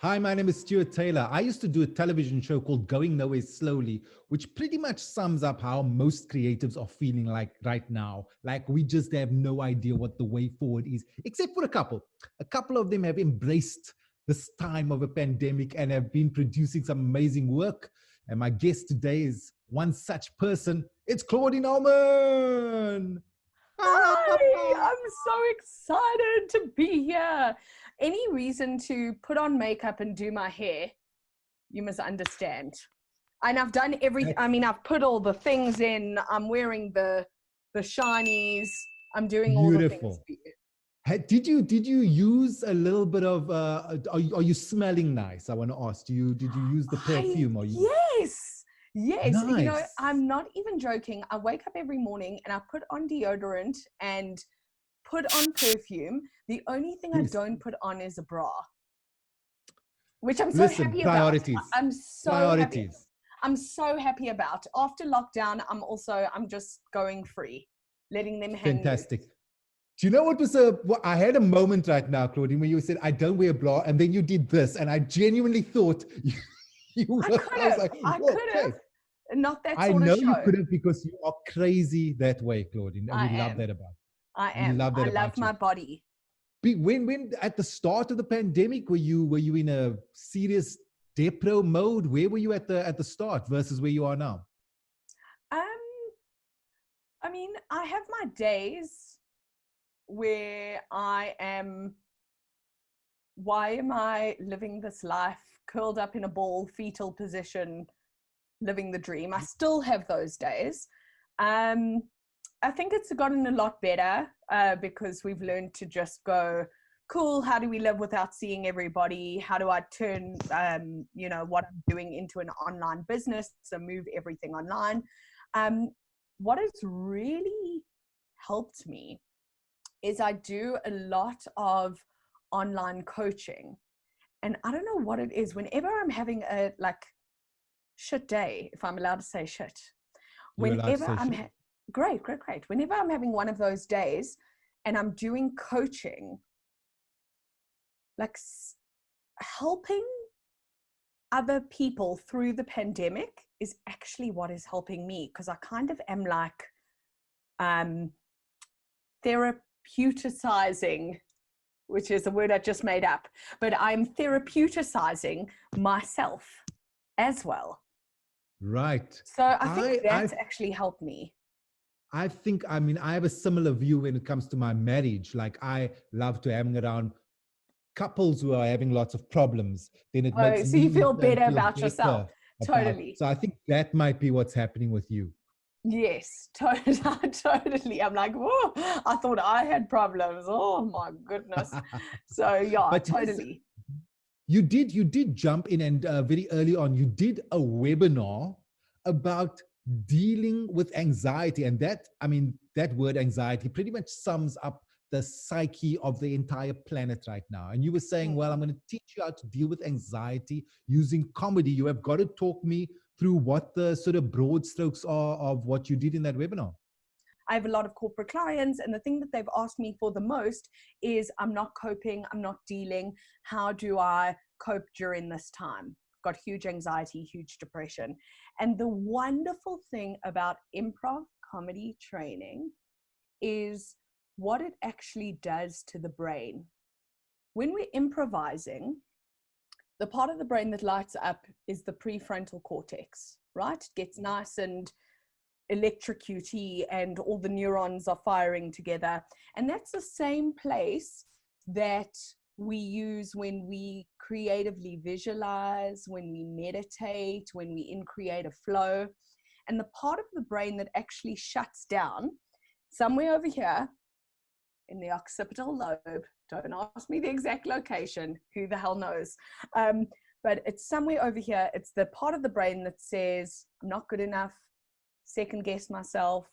Hi, my name is Stuart Taylor. I used to do a television show called Going Nowhere Slowly, which pretty much sums up how most creatives are feeling like right now. Like we just have no idea what the way forward is, except for a couple. A couple of them have embraced this time of a pandemic and have been producing some amazing work. And my guest today is one such person. It's Claudine Ullman. Hi, I'm so excited to be here. Any reason to put on makeup and do my hair, you must understand. And I've done everything. I mean, I've put all the things in. I'm wearing the shinies. I'm doing all the things Beautiful. for you. Did you use a little bit of are you smelling nice? I want to ask. Did you use the perfume? Are you Yes. You know, nice? I'm not even joking. I wake up every morning and I put on deodorant and put on perfume. The only thing I Yes. don't put on is a bra, which I'm so Listen, happy about. priorities. I'm so happy. Priorities. I'm so happy about. After lockdown, I'm just going free, letting them hang loose. Fantastic. Do you know what was I had a moment right now, Claudine, where you said, I don't wear a bra, and then you did this, and I genuinely thought you I were, could I was have. like, I whoa, could have. okay. Not that I sort of know you show. could have because you are crazy that way, Claudine, and I we love am. that about I you. We am. love that I love about you. my body. When at the start of the pandemic, were you in a serious depro mode? Where were you at the start versus where you are now? Um, I mean, I have my days where I am, why am I living this life curled up in a ball, fetal position, living the dream? I still have those days. Um, I think it's gotten a lot better because we've learned to just go, cool, how do we live without seeing everybody? How do I turn, what I'm doing into an online business? So move everything online. What has really helped me is I do a lot of online coaching. And I don't know what it is. Whenever I'm having a shit day, if I'm allowed to say shit, You're allowed to whenever say I'm shit. great. Whenever I'm having one of those days and I'm doing coaching, like helping other people through the pandemic is actually what is helping me, because I kind of am like therapeuticizing, which is a word I just made up, but I'm therapeuticizing myself as well. Right. So I think I that's actually helped me. I think, I mean, I have a similar view when it comes to my marriage. Like, I love to hang around couples who are having lots of problems. Then it Oh, makes so you me feel better feel about yourself. better about. Totally. So I think that might be what's happening with you. Yes, totally. I'm like, whoa, I thought I had problems. Oh my goodness. So yeah, But yes, totally. you did jump in, and very early on, you did a webinar about dealing with anxiety. And that, I mean, that word anxiety pretty much sums up the psyche of the entire planet right now. And you were saying, well, I'm going to teach you how to deal with anxiety using comedy. You have got to talk me through what the sort of broad strokes are of what you did in that webinar. I have a lot of corporate clients, and the thing that they've asked me for the most is I'm not coping, I'm not dealing. How do I cope during this time? Got huge anxiety, huge depression. And the wonderful thing about improv comedy training is what it actually does to the brain. When we're improvising, the part of the brain that lights up is the prefrontal cortex, right? It gets nice and electrocutey and all the neurons are firing together. And that's the same place that we use when we creatively visualize, when we meditate, when we in creative flow. And the part of the brain that actually shuts down, somewhere over here in the occipital lobe, don't ask me the exact location, who the hell knows, but it's somewhere over here. It's the part of the brain that says, I'm not good enough, second guess myself,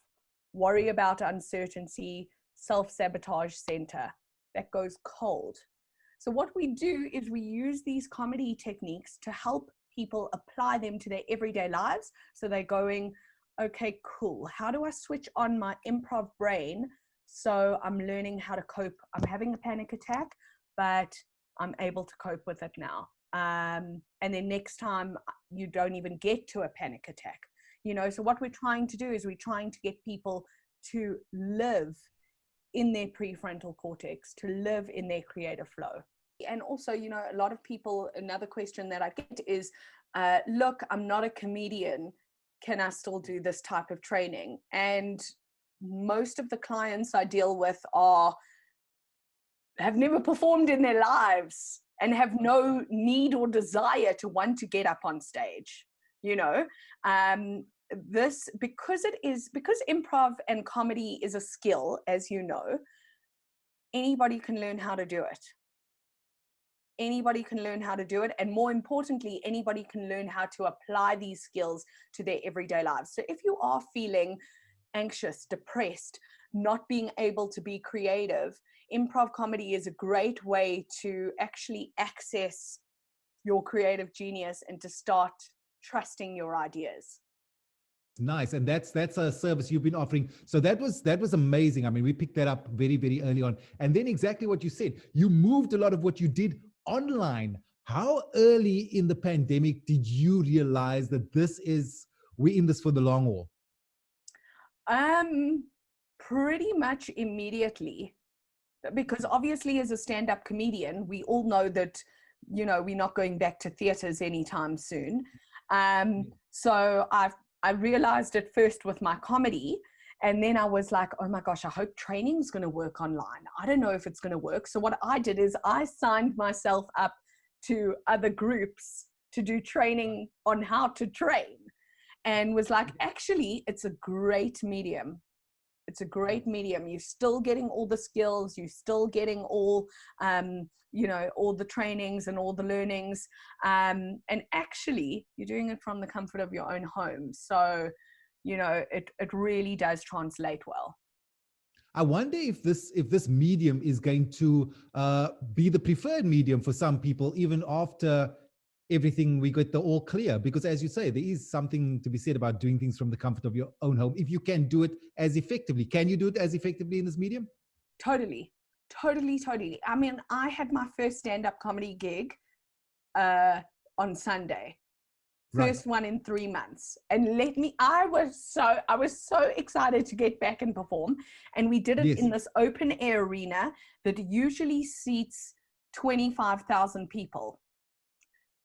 worry about uncertainty, self-sabotage center that goes cold. So what we do is we use these comedy techniques to help people apply them to their everyday lives. So they're going, okay, cool. How do I switch on my improv brain so I'm learning how to cope? I'm having a panic attack, but I'm able to cope with it now. And then next time you don't even get to a panic attack. So what we're trying to do is we're trying to get people to live in their prefrontal cortex, to live in their creative flow. And also, a lot of people, another question that I get is, look, I'm not a comedian. Can I still do this type of training? And most of the clients I deal with have never performed in their lives and have no need or desire to want to get up on stage. This, because improv and comedy is a skill, as you know, anybody can learn how to do it. Anybody can learn how to do it. And more importantly, anybody can learn how to apply these skills to their everyday lives. So if you are feeling anxious, depressed, not being able to be creative, improv comedy is a great way to actually access your creative genius and to start trusting your ideas. Nice. And that's a service you've been offering. So that was amazing. I mean, we picked that up very, very early on. And then exactly what you said, you moved a lot of what you did online. How early in the pandemic did you realize that we're in this for the long haul? Pretty much immediately, because obviously as a stand-up comedian, we all know that, we're not going back to theaters anytime soon. So I realized it first with my comedy. And then I was like, oh my gosh, I hope training's going to work online. I don't know if it's going to work. So what I did is I signed myself up to other groups to do training on how to train, and was like, actually, it's a great medium. It's a great medium. You're still getting all the skills. You're still getting all, all the trainings and all the learnings. And actually, you're doing it from the comfort of your own home. So, it really does translate well. I wonder if this medium is going to be the preferred medium for some people, even after everything we get the all clear. Because as you say, there is something to be said about doing things from the comfort of your own home. If you can do it as effectively, can you do it as effectively in this medium? Totally. I mean, I had my first stand-up comedy gig on Sunday. First one in 3 months. And I was so excited to get back and perform. And we did it in this open air arena that usually seats 25,000 people.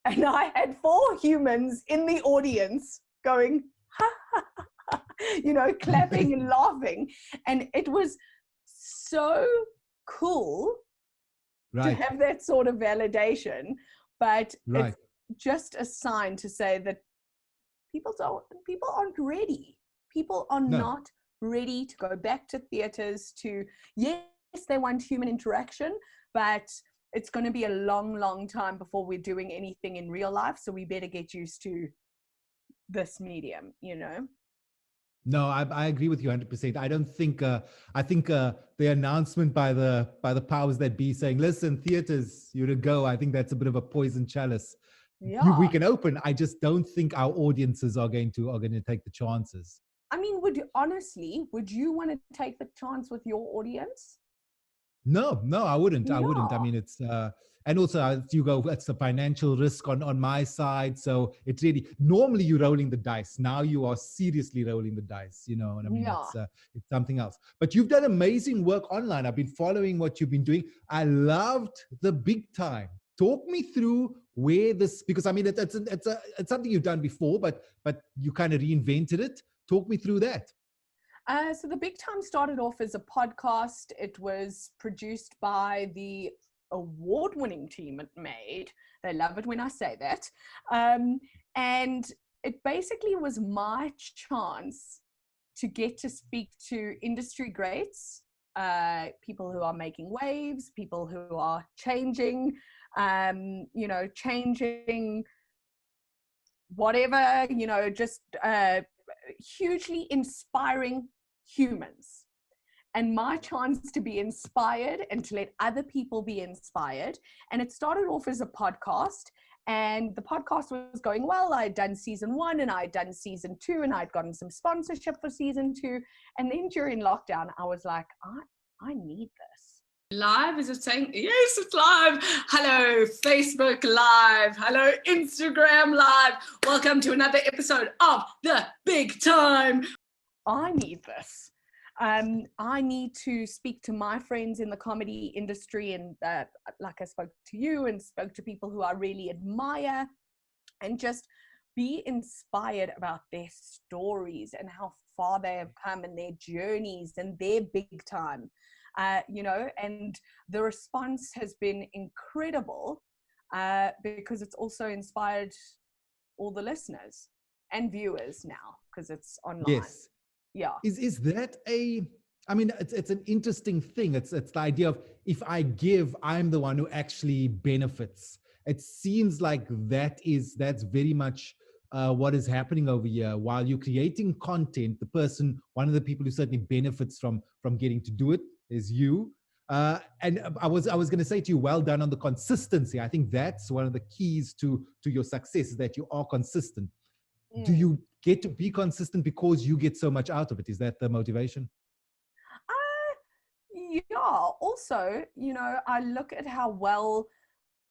And I had 4 humans in the audience going, ha, ha, ha, clapping and laughing. And it was so cool to have that sort of validation. But it's just a sign to say that people aren't ready. People are not ready to go back to theaters yes, they want human interaction, but it's going to be a long, long time before we're doing anything in real life. So we better get used to this medium, No, I agree with you 100%. I don't think, I think the announcement by the powers that be saying, listen, theaters, you're to go. I think that's a bit of a poison chalice. Yeah. We can open. I just don't think our audiences are going to take the chances. I mean, would you want to take the chance with your audience? No, I wouldn't. I wouldn't. I mean, it's, and also as you go, it's the financial risk on my side. So it's really, normally you're rolling the dice. Now you are seriously rolling the dice, and I mean, it's something else. But you've done amazing work online. I've been following what you've been doing. I loved the big time. Talk me through where this, because I mean, it's something you've done before, but you kind of reinvented it. Talk me through that. So the Big Time started off as a podcast. It was produced by the award-winning team at Made. They love it when I say that. And it basically was my chance to get to speak to industry greats, people who are making waves, people who are changing, changing whatever, just hugely inspiring humans. And my chance to be inspired and to let other people be inspired. And it started off as a podcast, and the podcast was going well. I'd done season 1 and I'd done season 2, and I'd gotten some sponsorship for season 2. And then during lockdown, I was like, I need this. Live? Is it saying? Yes, it's live. Hello, Facebook Live. Hello, Instagram Live. Welcome to another episode of The Big Time. I need this. I need to speak to my friends in the comedy industry, and like I spoke to you and spoke to people who I really admire, and just be inspired about their stories and how far they have come and their journeys and their big time. And the response has been incredible because it's also inspired all the listeners and viewers now because it's online. Yes. Yeah. Is that I mean, it's an interesting thing. It's the idea of, if I give, I'm the one who actually benefits. It seems like that's very much what is happening over here. While you're creating content, one of the people who certainly benefits from getting to do it is you. And I was going to say to you, well done on the consistency. I think that's one of the keys to your success, is that you are consistent. Do you get to be consistent because you get so much out of it? Is that the motivation? Yeah. Also, I look at how well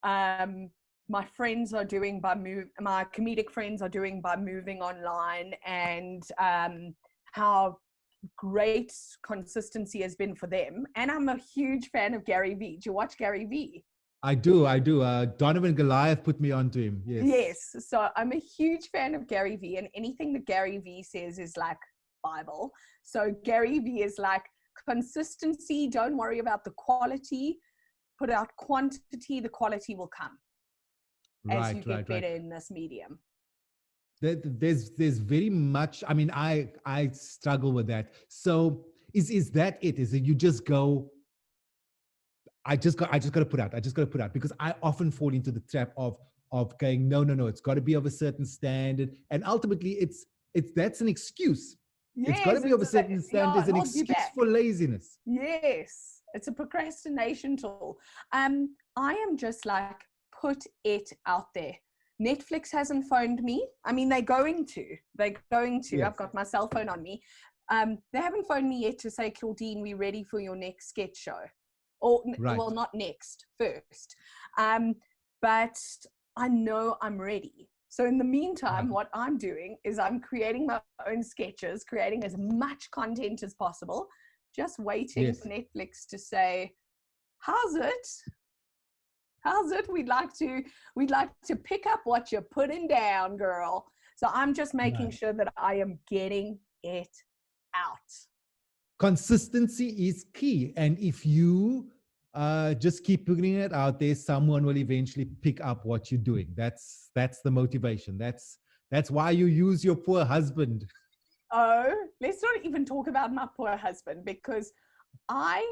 my friends are doing my comedic friends are doing by moving online, and how great consistency has been for them. And I'm a huge fan of Gary Vee. Do you watch Gary Vee? I do. Donovan Goliath put me onto him. Yes. So I'm a huge fan of Gary Vee, and anything that Gary Vee says is like Bible. So Gary Vee is like, consistency, don't worry about the quality, put out quantity, the quality will come as you get better in this medium. There's very much, I mean, I struggle with that. So is that it? Is it you just go, I just got to put out, because I often fall into the trap of going, no, it's got to be of a certain standard. And ultimately that's an excuse. Yes, it's got to be of a certain standard. It's an excuse for laziness. Yes, it's a procrastination tool. I am just like, put it out there. Netflix hasn't phoned me. I mean, they're going to. Yes. I've got my cell phone on me. They haven't phoned me yet to say, Claudine, we're ready for your next sketch show. Or, well, not next, first. But I know I'm ready. So in the meantime, what I'm doing is I'm creating my own sketches, creating as much content as possible, just waiting for Netflix to say, how's it? We'd like to pick up what you're putting down, girl. So I'm just making sure that I am getting it out. Consistency is key. And if you just keep putting it out there, someone will eventually pick up what you're doing. That's the motivation. That's why you use your poor husband. Oh, let's not even talk about my poor husband, because I've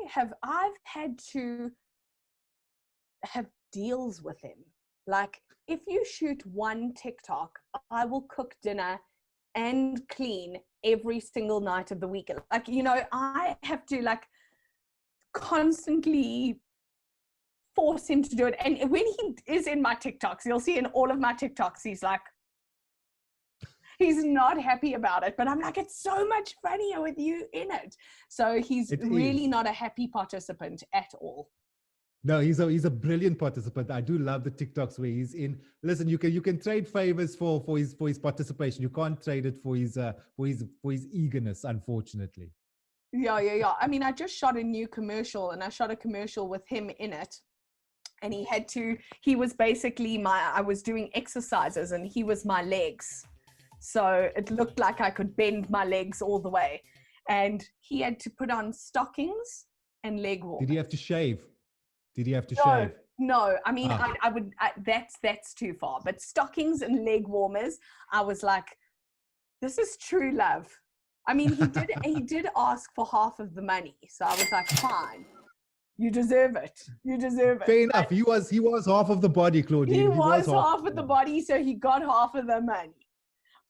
had to have deals with him. Like, if you shoot one TikTok, I will cook dinner and clean every single night of the week. Like, I have to like constantly force him to do it. And when he is in my TikToks, you'll see in all of my TikToks, he's not happy about it, but I'm like, it's so much funnier with you in it. So he's really not a happy participant at all. No, he's a brilliant participant. I do love the TikToks where he's in. Listen, you can trade favors for his participation. You can't trade it for his eagerness, unfortunately. Yeah. I mean, I just shot a new commercial, and I shot a commercial with him in it. And he was basically I was doing exercises and he was my legs. So it looked like I could bend my legs all the way. And he had to put on stockings and leg warmers. Did he have to shave? Shave? No. I mean, that's too far. But stockings and leg warmers, I was like, this is true love. I mean, he did ask for half of the money. So I was like, fine. You deserve it. Fair enough. He was half of the body, Claudine. He was half of the body, so he got half of the money.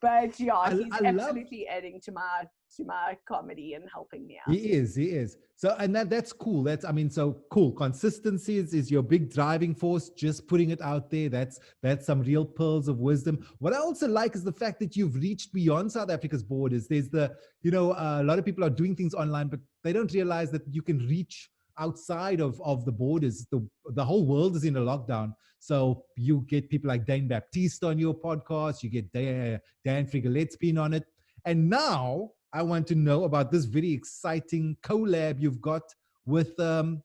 But yeah, he's absolutely adding to my comedy and helping me out. He is. So, and that's cool. So cool. Consistency is your big driving force. Just putting it out there. That's some real pearls of wisdom. What I also like is the fact that you've reached beyond South Africa's borders. There's a lot of people are doing things online, but they don't realize that you can reach outside of the borders. The whole world is in a lockdown. So you get people like Dane Baptiste on your podcast, you get Dan Frigolet's on it. And now I want to know about this very exciting collab you've got with the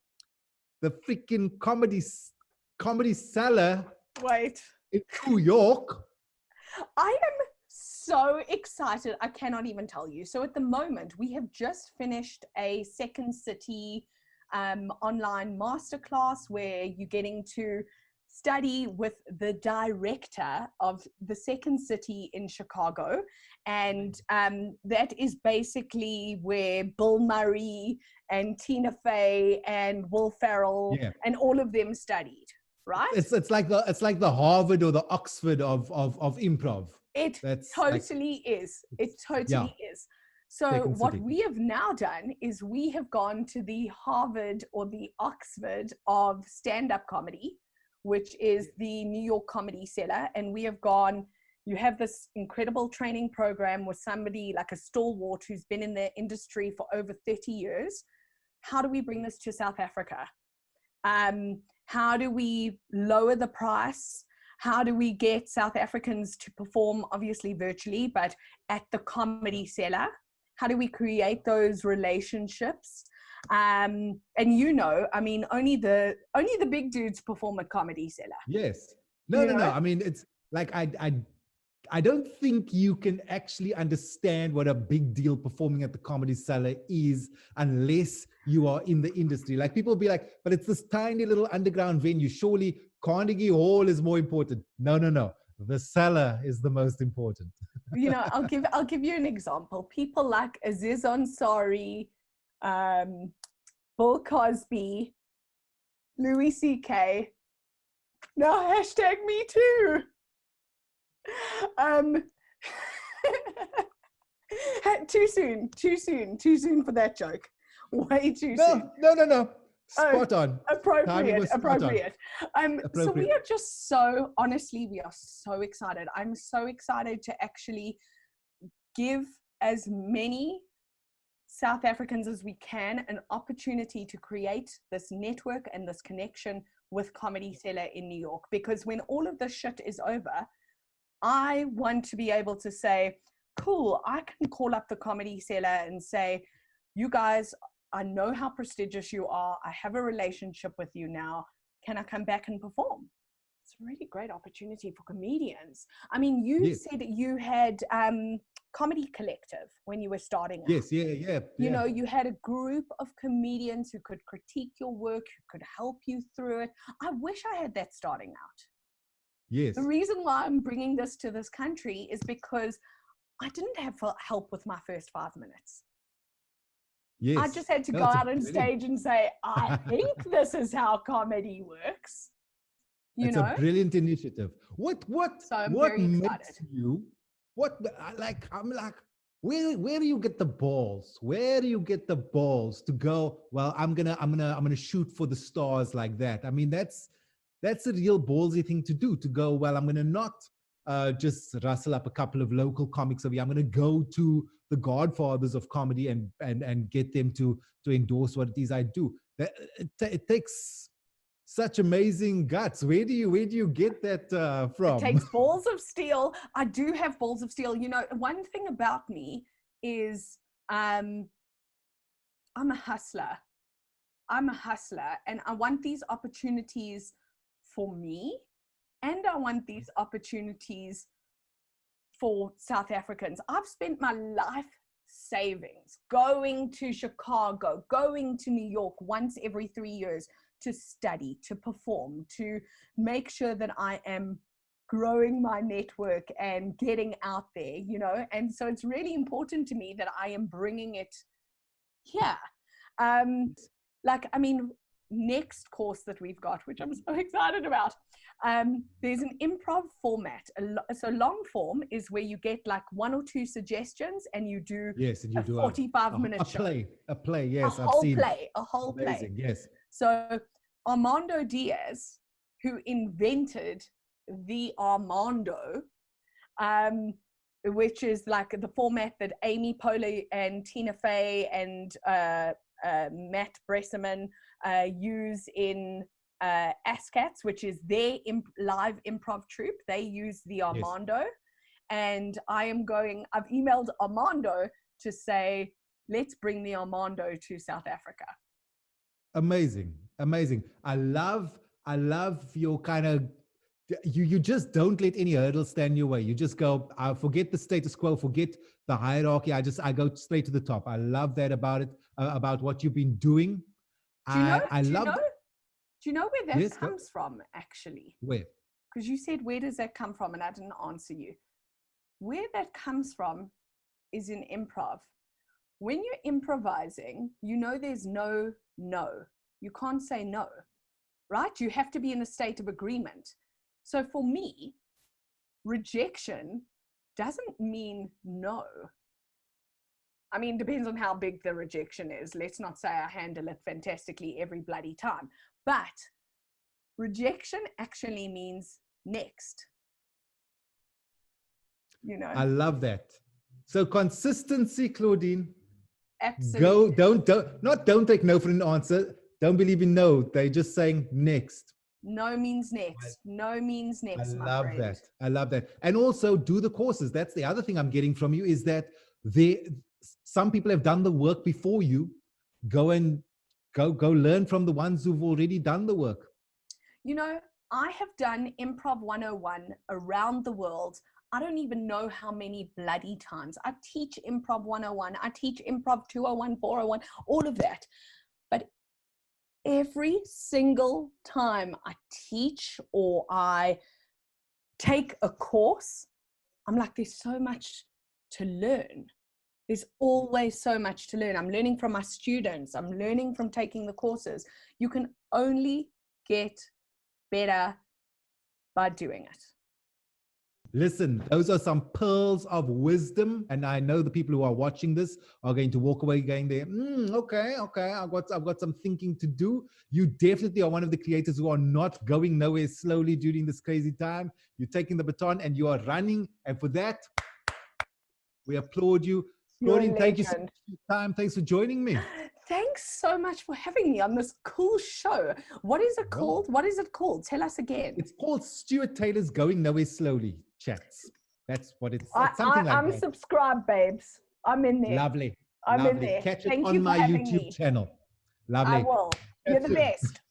freaking comedy cellar Wait. in New York. I am so excited. I cannot even tell you. So at the moment, we have just finished a Second City online masterclass where you're getting to study with the director of the Second City in Chicago. And that is basically where Bill Murray and Tina Fey and Will Ferrell and all of them studied, right? It's like the Harvard or the Oxford of improv. It totally is. It totally is. So what we have now done is we have gone to the Harvard or the Oxford of stand-up comedy, which is the New York Comedy Cellar. And we have gone, you have this incredible training program with somebody like a stalwart who's been in the industry for over 30 years. How do we bring this to South Africa? How do we lower the price? How do we get South Africans to perform, obviously virtually, but at the Comedy Cellar? How do we create those relationships? And I mean, only the big dudes perform at Comedy Cellar. Yes. No. I mean, it's like I don't think you can actually understand what a big deal performing at the Comedy Cellar is unless you are in the industry. Like people be like, but it's this tiny little underground venue. Surely Carnegie Hall is more important. No. The cellar is the most important. I'll give you an example. People like Aziz Ansari, Bill Cosby, Louis C.K. Now hashtag me too. Too soon for that joke. Way too soon. No. Spot on. Appropriate. So we are just so, honestly, we are so excited. I'm so excited to actually give as many South Africans as we can an opportunity to create this network and this connection with Comedy Cellar in New York. Because when all of this shit is over, I want to be able to say, cool, I can call up the Comedy Cellar and say, you guys, I know how prestigious you are. I have a relationship with you now. Can I come back and perform? It's a really great opportunity for comedians. I mean, you said that you had Comedy Collective when you were starting out. Yes, yeah. You know, you had a group of comedians who could critique your work, who could help you through it. I wish I had that starting out. Yes. The reason why I'm bringing this to this country is because I didn't have help with my first 5 minutes. Yes. I just had to go out on stage and say, I think this is how comedy works. It's a brilliant initiative. What makes you, I'm like, where do you get the balls? Where do you get the balls to go, well, I'm gonna shoot for the stars like that? I mean, that's a real ballsy thing to do, to go, well, I'm gonna not just rustle up a couple of local comics over here. I'm gonna go to the godfathers of comedy and get them to endorse what it is I do. It takes such amazing guts. Where do you get that from? It takes balls of steel. I do have balls of steel. You know, one thing about me is I'm a hustler. And I want these opportunities for me, and I want these opportunities for South Africans. I've spent my life savings going to Chicago, going to New York once every 3 years to study, to perform, to make sure that I am growing my network and getting out there, you know? And so it's really important to me that I am bringing it here. Next course that we've got, which I'm so excited about, there's an improv format. So long form is where you get like 1 or 2 suggestions and you do a 45-minute show. A play, yes. A whole play. Yes. So Armando Diaz, who invented the Armando, which is like the format that Amy Poehler and Tina Fey and Matt Bresserman use in ASCATs, which is their live improv troupe. They use the Armando. And I've emailed Armando to say, let's bring the Armando to South Africa. Amazing. I love your kind of, you just don't let any hurdles stand in your way. You just go, I forget the status quo, forget the hierarchy. I go straight to the top. I love that about it, about what you've been doing. Do you know where that comes from, actually? Where? Because you said, where does that come from? And I didn't answer you. Where that comes from is in improv. When you're improvising, there's no. You can't say no, right? You have to be in a state of agreement. So for me, rejection doesn't mean no. I mean, depends on how big the rejection is. Let's not say I handle it fantastically every bloody time. But rejection actually means next. I love that. So consistency, Claudine. Absolutely. Don't take no for an answer. Don't believe in no. They're just saying next. No means next. No means next. I love that. And also do the courses. That's the other thing I'm getting from you, is that some people have done the work before you. Go learn from the ones who've already done the work. I have done Improv 101 around the world. I don't even know how many bloody times. I teach Improv 101. I teach Improv 201, 401, all of that. But every single time I teach or I take a course, I'm like, there's so much to learn. There's always so much to learn. I'm learning from my students. I'm learning from taking the courses. You can only get better by doing it. Listen, those are some pearls of wisdom, and I know the people who are watching this are going to walk away going there. Okay, I've got some thinking to do. You definitely are one of the creators who are not going nowhere slowly during this crazy time. You're taking the baton and you are running, and for that, we applaud you. Claudine, thank you so much for your time. Thanks for joining me. Thanks so much for having me on this cool show. What is it called? What is it called? Tell us again. It's called Stuart Taylor's Going Nowhere Slowly Chats. That's what it's something like I'm that. subscribed, babes. I'm in there. Lovely. I'm in there. Catch it on my YouTube channel. Lovely. I will. You're the best.